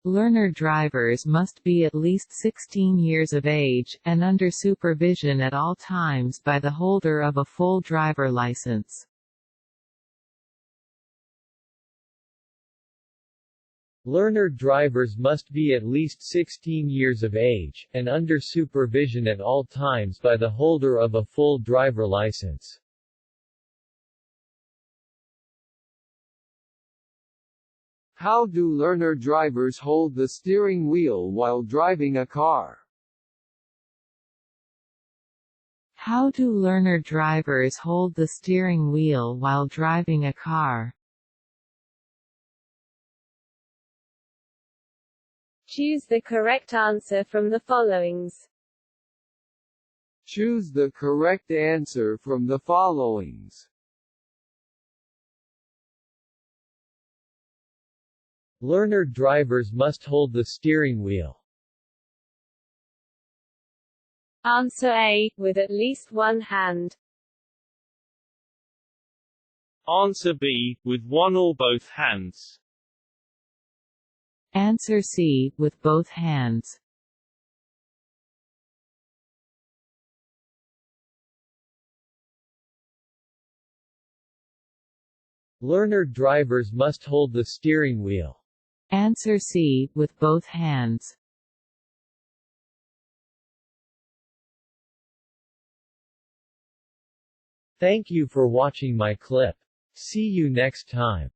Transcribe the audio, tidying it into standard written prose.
Learner drivers must be at least 16 years of age, and under supervision at all times by the holder of a full driver license. Learner drivers must be at least 16 years of age, and under supervision at all times by the holder of a full driver license. How do learner drivers hold the steering wheel while driving a car? How do learner drivers hold the steering wheel while driving a car? Choose the correct answer from the followings. Choose the correct answer from the followings. Learner drivers must hold the steering wheel. Answer A, with at least one hand. Answer B, with one or both hands. Answer C, with both hands. Learner drivers must hold the steering wheel. Answer C, with both hands. Thank you for watching my clip. See you next time.